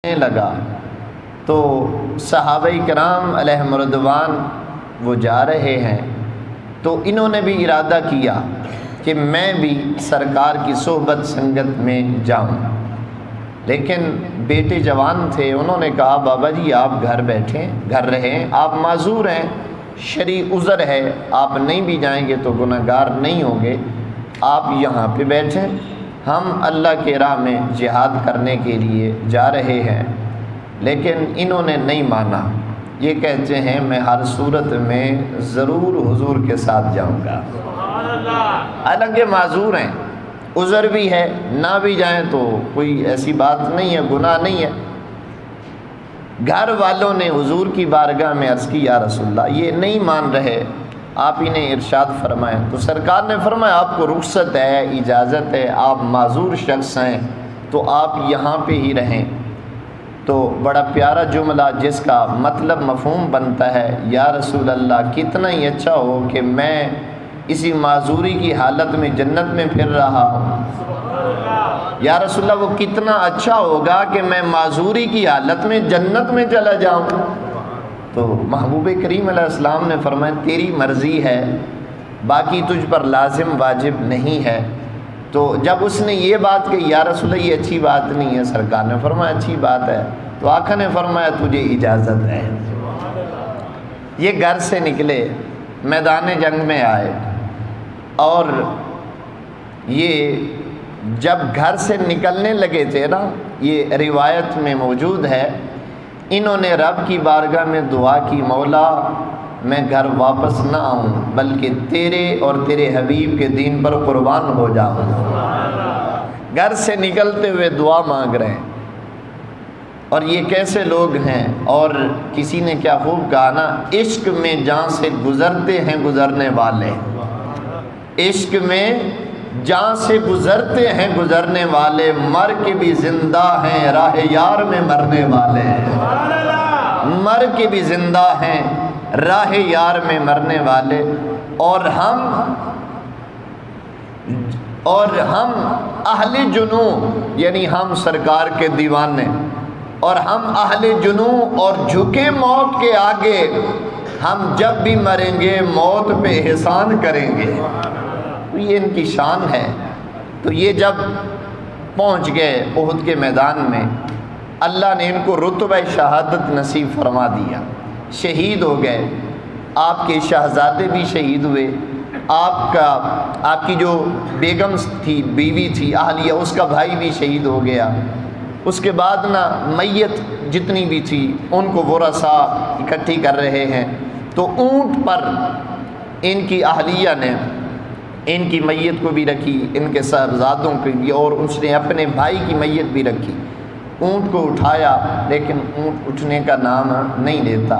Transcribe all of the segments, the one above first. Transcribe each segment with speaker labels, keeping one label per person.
Speaker 1: لگا تو صحابہ کرام علیہم رضوان وہ جا رہے ہیں، تو انہوں نے بھی ارادہ کیا کہ میں بھی سرکار کی صحبت سنگت میں جاؤں، لیکن بیٹے جوان تھے، انہوں نے کہا بابا جی آپ گھر بیٹھیں، گھر رہیں، آپ معذور ہیں، شرعی عذر ہے، آپ نہیں بھی جائیں گے تو گناہ گار نہیں ہوں گے، آپ یہاں پہ بیٹھیں، ہم اللہ کے راہ میں جہاد کرنے کے لیے جا رہے ہیں۔ لیکن انہوں نے نہیں مانا، یہ کہتے ہیں میں ہر صورت میں ضرور حضور کے ساتھ جاؤں گا، حالانکہ معذور ہیں، عذر بھی ہے، نہ بھی جائیں تو کوئی ایسی بات نہیں ہے، گناہ نہیں ہے۔ گھر والوں نے حضور کی بارگاہ میں عرض کی یا رسول اللہ یہ نہیں مان رہے، آپ انہیں ارشاد فرمائیں، تو سرکار نے فرمایا آپ کو رخصت ہے، اجازت ہے، آپ معذور شخص ہیں تو آپ یہاں پہ ہی رہیں۔ تو بڑا پیارا جملہ جس کا مطلب مفہوم بنتا ہے، یا رسول اللہ کتنا ہی اچھا ہو کہ میں اسی معذوری کی حالت میں جنت میں پھر رہا ہوں، یا رسول اللہ وہ کتنا اچھا ہوگا کہ میں معذوری کی حالت میں جنت میں چلا جاؤں۔ تو محبوب کریم علیہ السلام نے فرمایا تیری مرضی ہے، باقی تجھ پر لازم واجب نہیں ہے۔ تو جب اس نے یہ بات کہی یا رسول اللہ یہ اچھی بات نہیں ہے، سرکار نے فرمایا اچھی بات ہے، تو آقا نے فرمایا تجھے اجازت ہے۔ یہ گھر سے نکلے، میدان جنگ میں آئے، اور یہ جب گھر سے نکلنے لگے تھے نا، یہ روایت میں موجود ہے، انہوں نے رب کی بارگاہ میں دعا کی مولا میں گھر واپس نہ آؤں بلکہ تیرے اور تیرے حبیب کے دین پر قربان ہو جاؤں۔ گھر سے نکلتے ہوئے دعا مانگ رہے ہیں، اور یہ کیسے لوگ ہیں، اور کسی نے کیا خوب کہا نا، عشق میں جان سے گزرتے ہیں گزرنے والے، عشق میں جان سے گزرتے ہیں گزرنے والے، مر کے بھی زندہ ہیں راہ یار میں مرنے والے، مر کے بھی زندہ ہیں راہ یار میں مرنے والے، اور ہم اہل جنوں یعنی ہم سرکار کے دیوانے، اور ہم اہل جنوں اور جھکے موت کے آگے، ہم جب بھی مریں گے موت پہ احسان کریں گے۔ تو یہ ان کی شان ہے۔ تو یہ جب پہنچ گئے احد کے میدان میں، اللہ نے ان کو رتبہ شہادت نصیب فرما دیا، شہید ہو گئے، آپ کے شہزادے بھی شہید ہوئے، آپ کی جو بیگم تھی، بیوی تھی اہلیہ، اس کا بھائی بھی شہید ہو گیا۔ اس کے بعد نا میت جتنی بھی تھی ان کو ورثاء اکٹھی کر رہے ہیں، تو اونٹ پر ان کی اہلیہ نے ان کی میت کو بھی رکھی، ان کے صاحبزادوں کی بھی، اور اس نے اپنے بھائی کی میت بھی رکھی۔ اونٹ کو اٹھایا، لیکن اونٹ اٹھنے کا نام نہیں لیتا،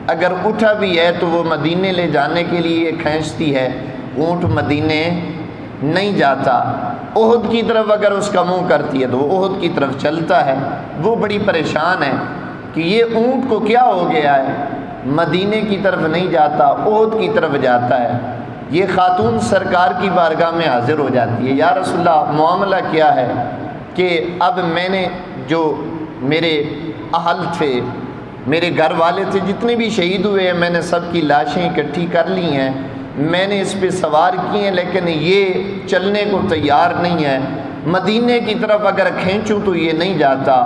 Speaker 1: اگر اٹھا بھی ہے تو وہ مدینے لے جانے کے لیے کھینچتی ہے، اونٹ مدینے نہیں جاتا۔ احد کی طرف اگر اس کا منہ کرتی ہے تو وہ احد کی طرف چلتا ہے۔ وہ بڑی پریشان ہے کہ یہ اونٹ کو کیا ہو گیا ہے، مدینے کی طرف نہیں جاتا، احد کی طرف جاتا ہے۔ یہ خاتون سرکار کی بارگاہ میں حاضر ہو جاتی ہے، یا رسول اللہ معاملہ کیا ہے کہ اب میں نے جو میرے اہل تھے، میرے گھر والے تھے، جتنے بھی شہید ہوئے ہیں، میں نے سب کی لاشیں اکٹھی کر لی ہیں، میں نے اس پہ سوار کی ہیں، لیکن یہ چلنے کو تیار نہیں ہے، مدینے کی طرف اگر کھینچوں تو یہ نہیں جاتا،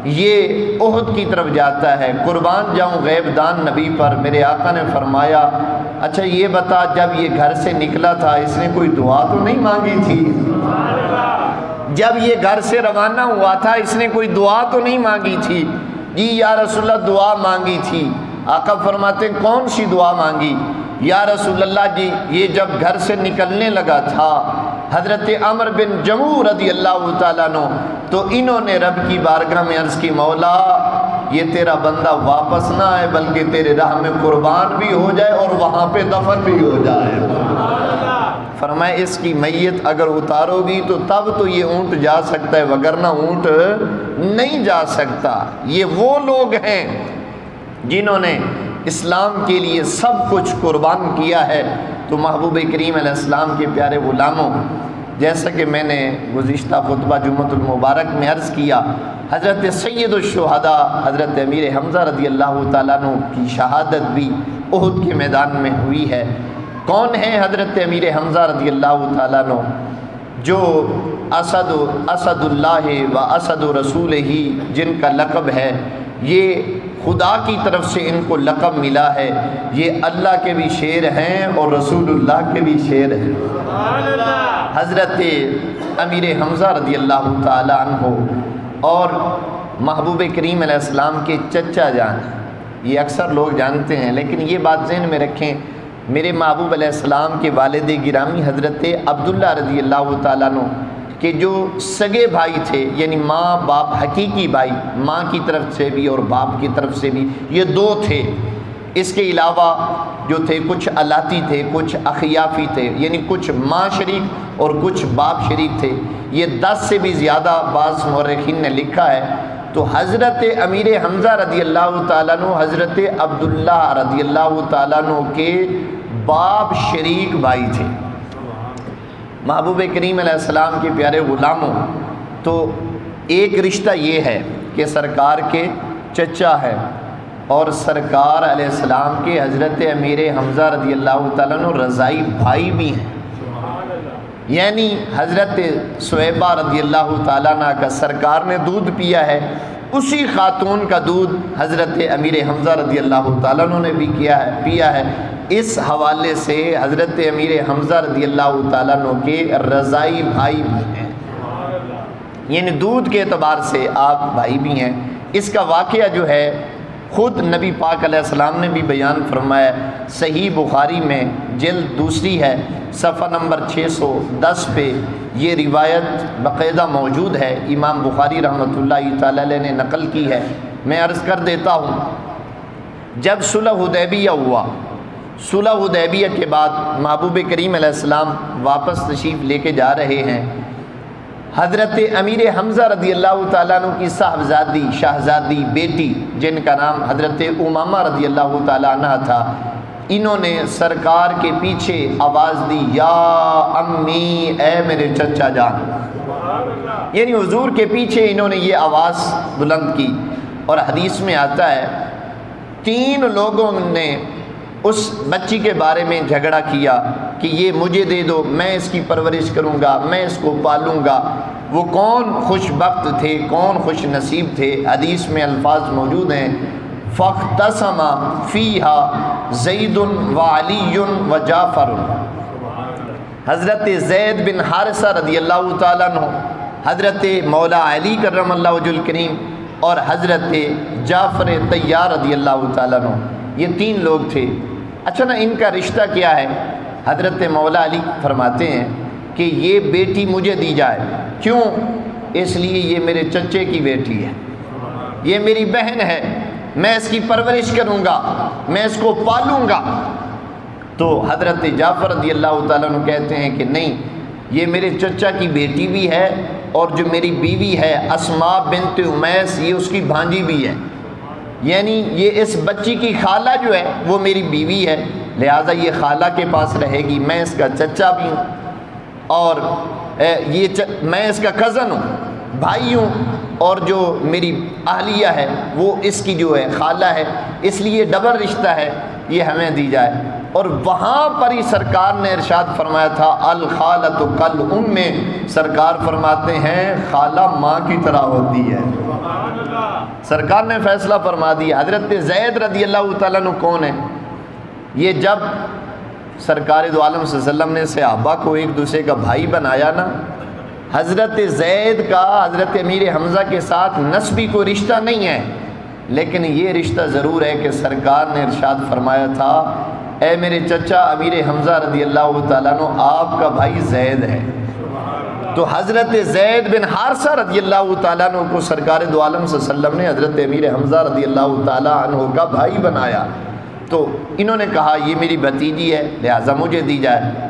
Speaker 1: یہ احد کی طرف جاتا ہے، قربان جاؤں غیب دان نبی پر۔ میرے آقا نے فرمایا اچھا یہ بتا جب یہ گھر سے نکلا تھا اس نے کوئی دعا تو نہیں مانگی تھی؟ جب یہ گھر سے روانہ ہوا تھا اس نے کوئی دعا تو نہیں مانگی تھی؟ جی یا رسول اللہ دعا مانگی تھی۔ آقا فرماتے کون سی دعا مانگی؟ یا رسول اللہ جی یہ جب گھر سے نکلنے لگا تھا حضرت عمر بن جموح رضی اللہ تعالیٰ عنہ، تو انہوں نے رب کی بارگاہ میں عرض کی مولا یہ تیرا بندہ واپس نہ آئے بلکہ تیرے راہ میں قربان بھی ہو جائے اور وہاں پہ دفن بھی ہو جائے۔ فرمائے اس کی میت اگر اتارو گی تو تب تو یہ اونٹ جا سکتا ہے، وگرنہ اونٹ نہیں جا سکتا۔ یہ وہ لوگ ہیں جنہوں نے اسلام کے لیے سب کچھ قربان کیا ہے۔ تو محبوب کریم علیہ السلام کے پیارے غلاموں، جیسا کہ میں نے گزشتہ خطبہ جمعۃ المبارک میں عرض کیا، حضرت سید الشہداء حضرت امیر حمزہ رضی اللہ تعالیٰ عنہ کی شہادت بھی احد کے میدان میں ہوئی ہے۔ کون ہیں حضرت امیر حمزہ رضی اللہ تعالیٰ عنہ؟ جو اسد اللہ و اسد رسول ہی جن کا لقب ہے، یہ خدا کی طرف سے ان کو لقب ملا ہے، یہ اللہ کے بھی شیر ہیں اور رسول اللہ کے بھی شیر ہیں۔ حضرت امیر حمزہ رضی اللہ تعالیٰ عنہ اور محبوب کریم علیہ السلام کے چچا جان، یہ اکثر لوگ جانتے ہیں لیکن یہ بات ذہن میں رکھیں، میرے محبوب علیہ السلام کے والد گرامی حضرت عبداللہ رضی اللہ تعالیٰ عنہ کہ جو سگے بھائی تھے، یعنی ماں باپ حقیقی بھائی، ماں کی طرف سے بھی اور باپ کی طرف سے بھی یہ دو تھے۔ اس کے علاوہ جو تھے کچھ الاتی تھے، کچھ اخیافی تھے، یعنی کچھ ماں شریک اور کچھ باپ شریک تھے، یہ 10 سے بھی زیادہ بعض مورخین نے لکھا ہے۔ تو حضرت امیر حمزہ رضی اللہ تعالیٰ عنہ حضرت عبداللہ رضی اللہ تعالیٰ عنہ کے باپ شریک بھائی تھے۔ محبوب کریم علیہ السلام کے پیارے غلاموں، تو ایک رشتہ یہ ہے کہ سرکار کے چچا ہے اور سرکار علیہ السلام کے حضرت امیر حمزہ رضی اللہ تعالیٰ عنہ رضائی بھائی بھی ہیں، یعنی حضرت صہیبہ رضی اللہ تعالیٰ عنہ کا سرکار نے دودھ پیا ہے، اسی خاتون کا دودھ حضرت امیر حمزہ رضی اللہ تعالیٰ عنہ نے بھی پیا ہے۔ اس حوالے سے حضرت امیر حمزہ رضی اللہ تعالیٰ عنہ کے رضائی بھائی بھی ہیں، یعنی دودھ کے اعتبار سے آپ بھائی بھی ہیں۔ اس کا واقعہ جو ہے خود نبی پاک علیہ السلام نے بھی بیان فرمایا، صحیح بخاری میں جلد 2 ہے، صفحہ نمبر 610 پہ یہ روایت باقاعدہ موجود ہے، امام بخاری رحمۃ اللہ تعالی علیہ نے نقل کی ہے۔ میں عرض کر دیتا ہوں، جب صلح حدیبیہ ہوا، صلح حدیبیہ کے بعد محبوب کریم علیہ السلام واپس تشریف لے کے جا رہے ہیں، حضرت امیر حمزہ رضی اللہ تعالیٰ عنہ کی صاحبزادی شہزادی بیٹی جن کا نام حضرت امامہ رضی اللہ تعالیٰ عنہ تھا، انہوں نے سرکار کے پیچھے آواز دی، یا امی، اے میرے چچا جان، یعنی حضور کے پیچھے انہوں نے یہ آواز بلند کی۔ اور حدیث میں آتا ہے 3 لوگوں نے اس بچی کے بارے میں جھگڑا کیا کہ یہ مجھے دے دو، میں اس کی پرورش کروں گا، میں اس کو پالوں گا۔ وہ کون خوش بخت تھے، کون خوش نصیب تھے؟ حدیث میں الفاظ موجود ہیں، فاختصم فیہا زید وعلی وجعفر، حضرت زید بن حارثہ رضی اللہ تعالیٰ عنہ، حضرت مولا علی کرم اللہ وجہ الکریم اور حضرت جعفر طیار رضی اللہ تعالیٰ عنہ، یہ 3 لوگ تھے۔ اچھا نا، ان کا رشتہ کیا ہے؟ حضرت مولا علی فرماتے ہیں کہ یہ بیٹی مجھے دی جائے، کیوں؟ اس لیے یہ میرے چچے کی بیٹی ہے، یہ میری بہن ہے، میں اس کی پرورش کروں گا، میں اس کو پالوں گا۔ تو حضرت جعفر رضی اللہ تعالیٰ عنہ کہتے ہیں کہ نہیں، یہ میرے چچا کی بیٹی بھی ہے اور جو میری بیوی ہے اسماء بنت امیس، یہ اس کی بھانجی بھی ہے، یعنی یہ اس بچی کی خالہ جو ہے وہ میری بیوی ہے، لہٰذا یہ خالہ کے پاس رہے گی، میں اس کا چچا بھی ہوں اور میں اس کا کزن ہوں، بھائی ہوں، اور جو میری اہلیہ ہے وہ اس کی جو ہے خالہ ہے، اس لیے ڈبل رشتہ ہے، یہ ہمیں دی جائے۔ اور وہاں پر ہی سرکار نے ارشاد فرمایا تھا، الخالۃ کالام، سرکار فرماتے ہیں خالہ ماں کی طرح ہوتی ہے۔ سرکار نے فیصلہ فرما دیا۔ حضرت زید رضی اللہ تعالیٰ عنہ کون ہے؟ یہ جب سرکار دو عالم صلی اللہ علیہ وسلم نے صحابہ کو ایک دوسرے کا بھائی بنایا نا، حضرت زید کا حضرت امیر حمزہ کے ساتھ نسبی کوئی رشتہ نہیں ہے، لیکن یہ رشتہ ضرور ہے کہ سرکار نے ارشاد فرمایا تھا، اے میرے چچا امیر حمزہ رضی اللہ تعالیٰ عنہ، آپ کا بھائی زید ہے۔ تو حضرت زید بن حارثہ رضی اللہ تعالیٰ عنہ کو سرکار دو عالم صلی اللہ علیہ وسلم نے حضرت امیر حمزہ رضی اللہ تعالیٰ عنہ کا بھائی بنایا۔ تو انہوں نے کہا یہ میری بھتیجی ہے، لہٰذا مجھے دی جائے۔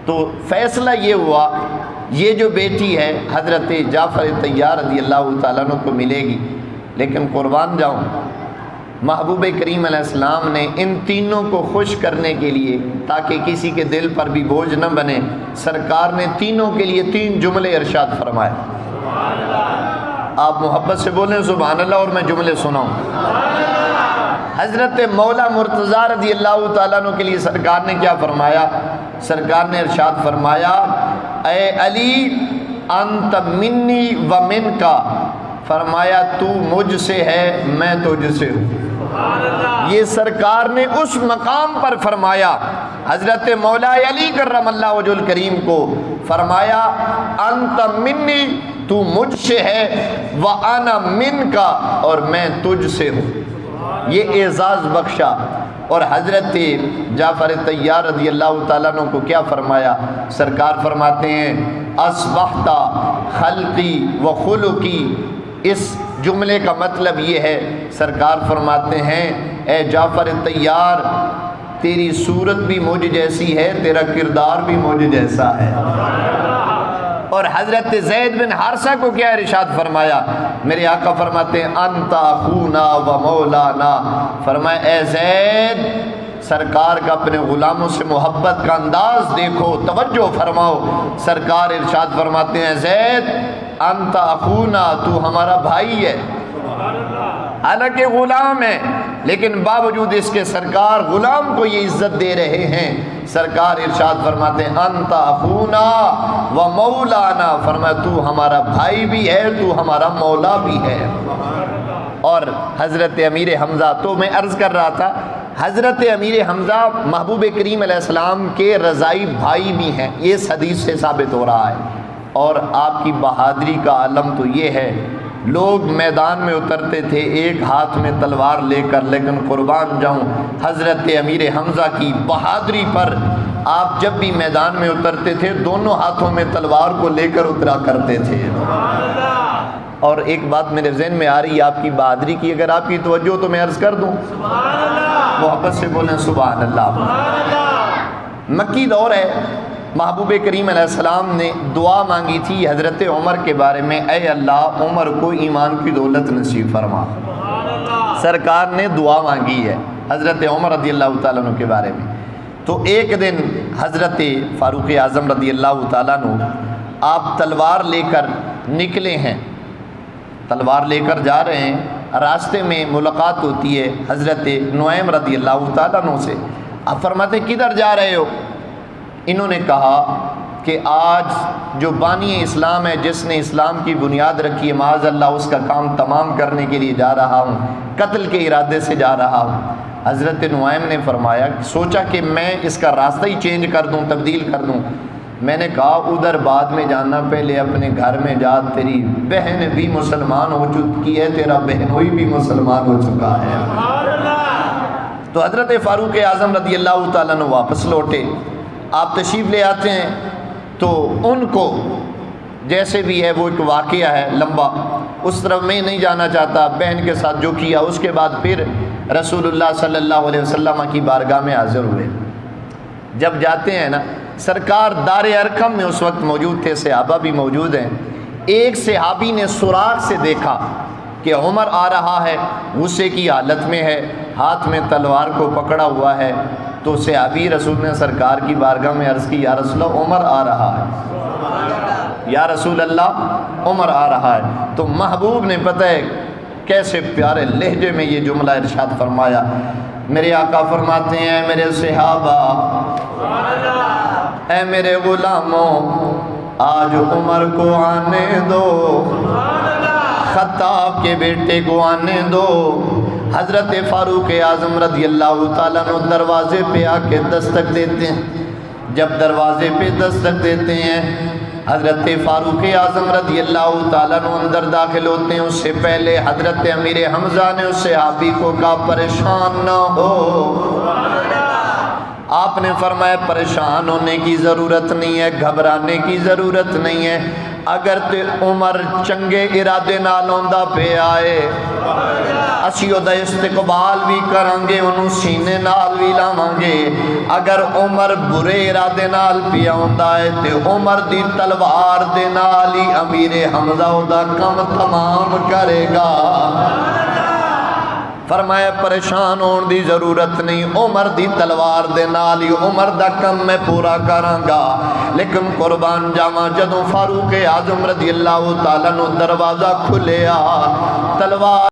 Speaker 1: تو فیصلہ یہ ہوا، یہ جو بیٹی ہے حضرت جعفر طیار رضی اللہ تعالیٰ عنہ کو ملے گی، لیکن قربان جاؤں، محبوب کریم علیہ السلام نے ان تینوں کو خوش کرنے کے لیے، تاکہ کسی کے دل پر بھی بوجھ نہ بنے، سرکار نے تینوں کے لیے 3 جملے ارشاد فرمائے۔ آپ محبت سے بولیں سبحان اللہ، اور میں جملے سناؤں۔ حضرت مولا مرتضیٰ رضی اللہ تعالیٰ عنہ کے لیے سرکار نے کیا فرمایا؟ سرکار نے ارشاد فرمایا، اے علی انت منی و من کا، فرمایا تو مجھ سے ہے میں تجھ سے ہوں۔ یہ سرکار نے اس مقام پر فرمایا، حضرت مولا علی کرم اللہ وجہ الکریم کو فرمایا انت منی، تو مجھ سے ہے، وانا من کا، اور میں تجھ سے ہوں۔ یہ اعزاز بخشا۔ اور حضرت جعفر طیار رضی اللہ تعالیٰ عنہ کو کیا فرمایا؟ سرکار فرماتے ہیں اصبحت خلقی و خلقی۔ اس جملے کا مطلب یہ ہے، سرکار فرماتے ہیں اے جعفر طیار، تیری صورت بھی مجھ جیسی ہے، تیرا کردار بھی مجھ جیسا ہے۔ اور حضرت زید بن حارثہ کو کیا ارشاد فرمایا؟ میرے آقا فرماتے ہیں انت اخونا و مولانا، فرمایا اے زید، سرکار کا اپنے غلاموں سے محبت کا انداز دیکھو، توجہ فرماؤ۔ سرکار ارشاد فرماتے ہیں زید انت اخونا، تو ہمارا بھائی ہے، حالانکہ غلام ہے، لیکن باوجود اس کے سرکار غلام کو یہ عزت دے رہے ہیں۔ سرکار ارشاد فرماتے ہیں انت اخونا و مولانا، فرمایا تو ہمارا بھائی بھی ہے، تو ہمارا مولا بھی ہے۔ اور حضرت امیر حمزہ، تو میں عرض کر رہا تھا حضرت امیر حمزہ محبوب کریم علیہ السلام کے رضائی بھائی بھی ہیں، یہ اس حدیث سے ثابت ہو رہا ہے۔ اور آپ کی بہادری کا عالم تو یہ ہے، لوگ میدان میں اترتے تھے ایک ہاتھ میں تلوار لے کر، لیکن قربان جاؤں حضرت امیر حمزہ کی بہادری پر، آپ جب بھی میدان میں اترتے تھے دونوں ہاتھوں میں تلوار کو لے کر اترا کرتے تھے۔ اور ایک بات میرے ذہن میں آ رہی ہے آپ کی بہادری کی، اگر آپ کی توجہ تو میں عرض کر دوں، محبت سے بولیں سبحان اللہ۔ مکی دور ہے، محبوب کریم علیہ السلام نے دعا مانگی تھی حضرت عمر کے بارے میں، اے اللہ عمر کو ایمان کی دولت نصیب فرما۔ سرکار نے دعا مانگی ہے حضرت عمر رضی اللہ تعالیٰ عنہ کے بارے میں۔ تو ایک دن حضرت فاروق اعظم رضی اللہ تعالیٰ عنہ آپ تلوار لے کر نکلے ہیں، تلوار لے کر جا رہے ہیں، راستے میں ملاقات ہوتی ہے حضرت نعیم رضی اللہ تعالیٰ عنہ سے۔ آپ فرماتے کدھر جا رہے ہو؟ انہوں نے کہا کہ آج جو بانی اسلام ہے، جس نے اسلام کی بنیاد رکھی ہے، معاذ اللہ اس کا کام تمام کرنے کے لیے جا رہا ہوں، قتل کے ارادے سے جا رہا ہوں۔ حضرت نعیم نے فرمایا، سوچا کہ میں اس کا راستہ ہی چینج کر دوں، تبدیل کر دوں۔ میں نے کہا ادھر بعد میں جانا، پہلے اپنے گھر میں جا، تیری بہن بھی مسلمان ہو چکی ہے، تیرا بہنوئی بھی مسلمان ہو چکا ہے۔ تو حضرت فاروق اعظم رضی اللہ تعالیٰ عنہ واپس لوٹے، آپ تشریف لے آتے ہیں تو ان کو جیسے بھی ہے وہ ایک واقعہ ہے لمبا، اس طرف میں نہیں جانا چاہتا، بہن کے ساتھ جو کیا، اس کے بعد پھر رسول اللہ صلی اللہ علیہ وسلم کی بارگاہ میں حاضر ہوئے۔ جب جاتے ہیں نا، سرکار دار ارقم میں اس وقت موجود تھے، صحابہ بھی موجود ہیں۔ ایک صحابی نے سراغ سے دیکھا کہ عمر آ رہا ہے، غصے کی حالت میں ہے، ہاتھ میں تلوار کو پکڑا ہوا ہے۔ تو صحابی رسول نے سرکار کی بارگاہ میں عرض کی، یا رسول اللہ عمر آ رہا ہے، یا رسول اللہ عمر آ رہا ہے۔ تو محبوب نے پتہ ہے کیسے پیارے لہجے میں یہ جملہ ارشاد فرمایا۔ میرے آقا فرماتے ہیں، میرے صحابہ، اے میرے غلاموں، آج عمر کو آنے دو، خطاب کے بیٹے کو آنے دو۔ حضرت فاروق اعظم رضی اللہ تعالیٰ عنہ دروازے پہ آ کے دستک دیتے ہیں۔ جب دروازے پہ دستک دیتے ہیں، حضرت فاروق اعظم رضی اللہ تعالیٰ عنہ اندر داخل ہوتے ہیں۔ اس سے پہلے حضرت امیر حمزہ نے اس صحابی کو کہا پریشان نہ ہو۔ آپ نے فرمایا پریشان ہونے کی ضرورت نہیں ہے، گھبرانے کی ضرورت نہیں ہے۔ اگر تے عمر چنگے ارادے نال ہوندا پہ آئے، اسی دا استقبال بھی کریں گے، انہوں سینے نال بھی لاواں گے۔ اگر عمر برے ارادے نال پیا ہوندا ہے تے عمر دی تلوار دے نال ہی امیر حمزہ دا کم تمام کرے گا۔ فرمایا پریشان ہون دی ضرورت نہیں، عمر دی تلوار دے نال ہی عمر دا کم میں پورا کراں گا۔ لیکن قربان جاواں جدوں فاروق اعظم رضی اللہ تعالیٰ عنہ دروازہ کھلیا، تلوار